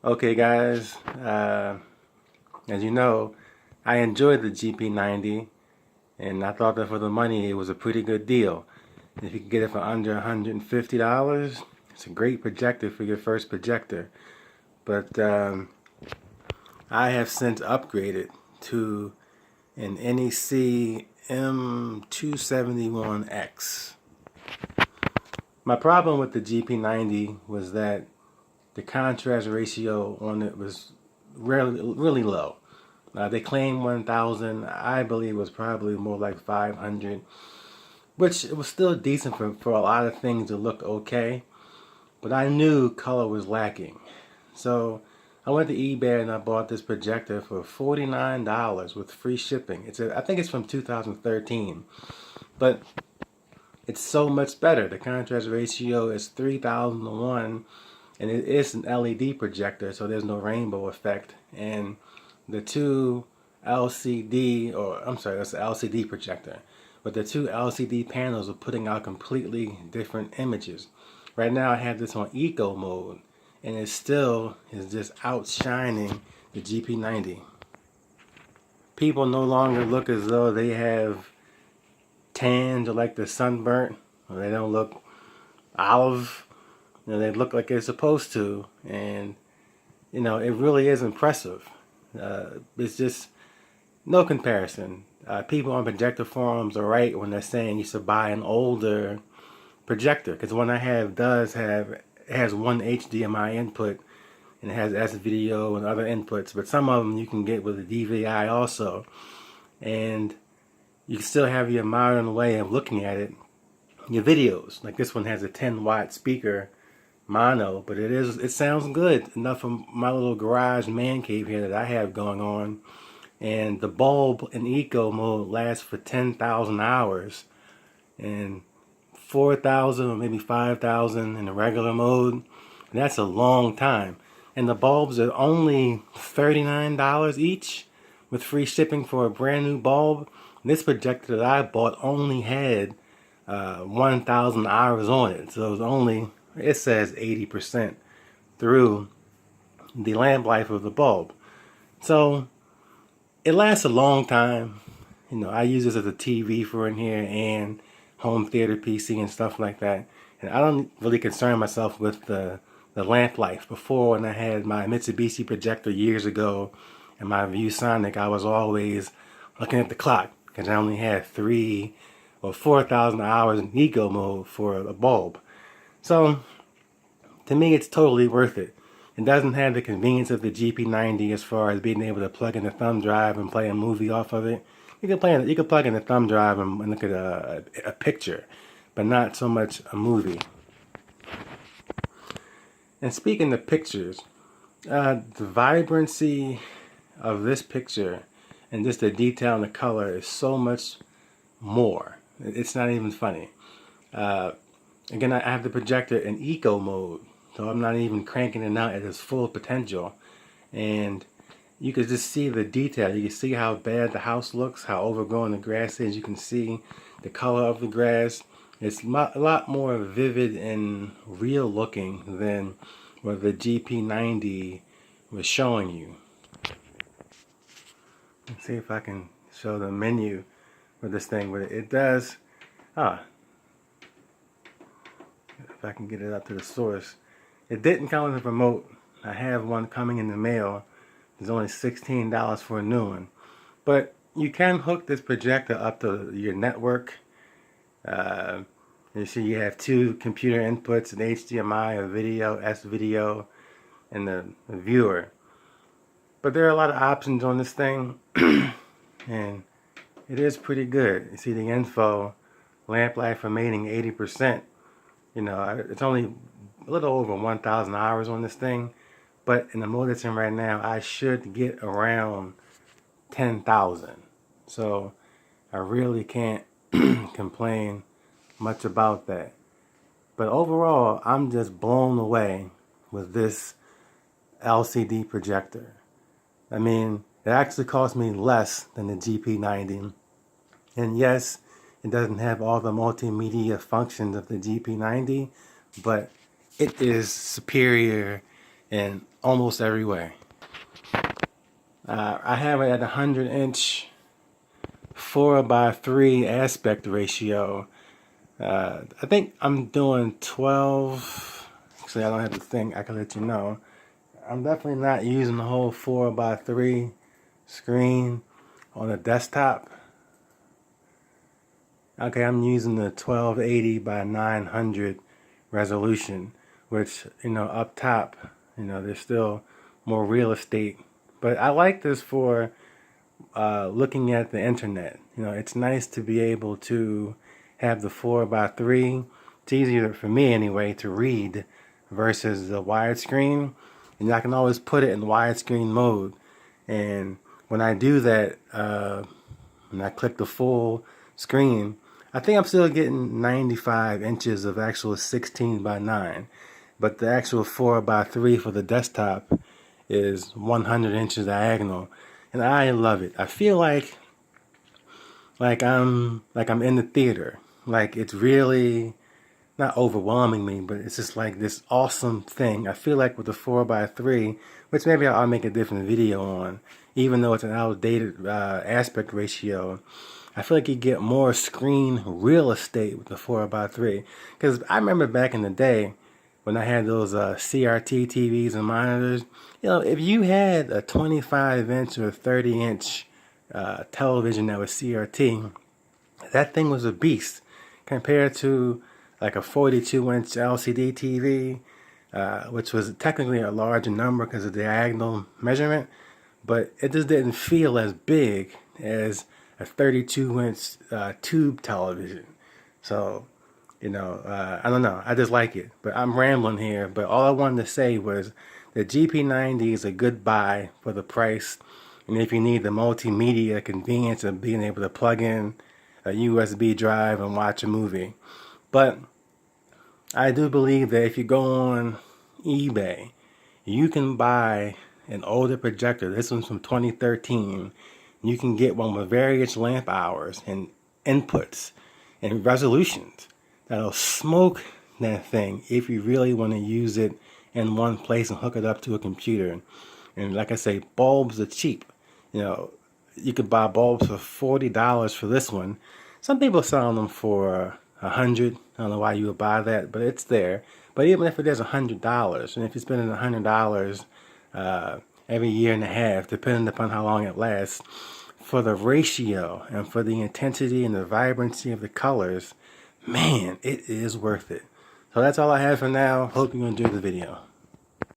Okay guys, as you know, I enjoyed the GP90 and I thought that for the money it was a pretty good deal. If you can get it for under $150, it's a great projector for your first projector. But I have since upgraded to an NEC M271X. My problem with the GP90 was that the contrast ratio on it was really low. They claim 1,000. I believe it was probably more like 500, which it was still decent for a lot of things to look okay. But I knew color was lacking. So I went to eBay and I bought this projector for $49 with free shipping. I think it's from 2013. But it's so much better. The contrast ratio is 3,000 to 1. And it is an LED projector, so there's no rainbow effect. And the two LCD, or I'm sorry, that's an LCD projector, but the two LCD panels are putting out completely different images. Right now I have this on eco mode, and it still is just outshining the GP90. People no longer look as though they have tanned or like they're sunburnt, or they don't look olive. They look like they're supposed to, and it really is impressive. It's just no comparison. People on projector forums are right when they're saying you should buy an older projector, because the one I have has one HDMI input and it has S-video and other inputs, but some of them you can get with a DVI also, and you can still have your modern way of looking at it. Your videos, like this one has a 10-watt speaker mono, but it sounds good enough for my little garage man cave here that I have going on. And the bulb in eco mode lasts for 10,000 hours and 4,000 or maybe 5,000 in the regular mode. And that's a long time. And the bulbs are only $39 each with free shipping for a brand new bulb. And this projector that I bought only had 1,000 hours on it, so it was only, it says 80% through the lamp life of the bulb. So it lasts a long time. I use this as a TV for in here and home theater PC and stuff like that. And I don't really concern myself with the lamp life. Before, when I had my Mitsubishi projector years ago and my ViewSonic, I was always looking at the clock because I only had 3 or 4,000 hours in eco mode for a bulb. So to me, it's totally worth it. It doesn't have the convenience of the GP90 as far as being able to plug in the thumb drive and play a movie off of it. You can plug in the thumb drive and look at a picture, but not so much a movie. And speaking of pictures, the vibrancy of this picture and just the detail and the color is so much more. It's not even funny. Again, I have the projector in eco mode, so I'm not even cranking it out at its full potential. And you can just see the detail. You can see how bad the house looks, how overgrown the grass is. You can see the color of the grass. It's a lot more vivid and real looking than what the GP90 was showing you. Let's see if I can show the menu for this thing, but it does. If I can get it up to the source. It didn't come with a remote. I have one coming in the mail. It's only $16 for a new one. But you can hook this projector up to your network. You see you have 2 computer inputs, an HDMI, a video, S-video, and the viewer. But there are a lot of options on this thing. And it is pretty good. You see the info, lamp life remaining 80%. It's only a little over 1,000 hours on this thing, but in the mode it's in right now, I should get around 10,000. So I really can't complain much about that. But overall, I'm just blown away with this LCD projector. I mean, it actually cost me less than the GP90. And yes, it doesn't have all the multimedia functions of the GP90, but it is superior in almost every way. I have it at 100-inch 4:3 aspect ratio. I think I'm doing 12. Actually, I don't have the thing. I can let you know. I'm definitely not using the whole 4:3 screen on a desktop. Okay, I'm using the 1280 by 900 resolution, which, up top, there's still more real estate. But I like this for looking at the internet. It's nice to be able to have the 4:3. It's easier for me anyway to read versus the widescreen. And I can always put it in widescreen mode. And when I do that, when I click the full screen, I think I'm still getting 95 inches of actual 16:9. But the actual 4:3 for the desktop is 100 inches diagonal. And I love it. I feel like I'm in the theater. Like it's really not overwhelming me, but it's just like this awesome thing. I feel like with the 4:3, which maybe I'll make a different video on, even though it's an outdated aspect ratio, I feel like you get more screen real estate with the 4:3. Because I remember back in the day when I had those CRT TVs and monitors, if you had a 25-inch or 30-inch television that was CRT, that thing was a beast compared to like a 42-inch LCD TV, which was technically a larger number because of the diagonal measurement, but it just didn't feel as big as a 32-inch tube television. So, I don't know. I just like it. But I'm rambling here. But all I wanted to say was the GP90 is a good buy for the price. And if you need the multimedia convenience of being able to plug in a USB drive and watch a movie. But I do believe that if you go on eBay, you can buy an older projector. This one's from 2013. You can get one with various lamp hours and inputs and resolutions that'll smoke that thing if you really want to use it in one place and hook it up to a computer. And like I say, bulbs are cheap. You could buy bulbs for $40 for this one. Some people selling them for $100. I don't know why you would buy that, but it's there. But even if it is $100, and if you're spending $100 every year and a half, depending upon how long it lasts, for the ratio and for the intensity and the vibrancy of the colors, man, it is worth it. So that's all I have for now. Hope you're going to enjoy the video.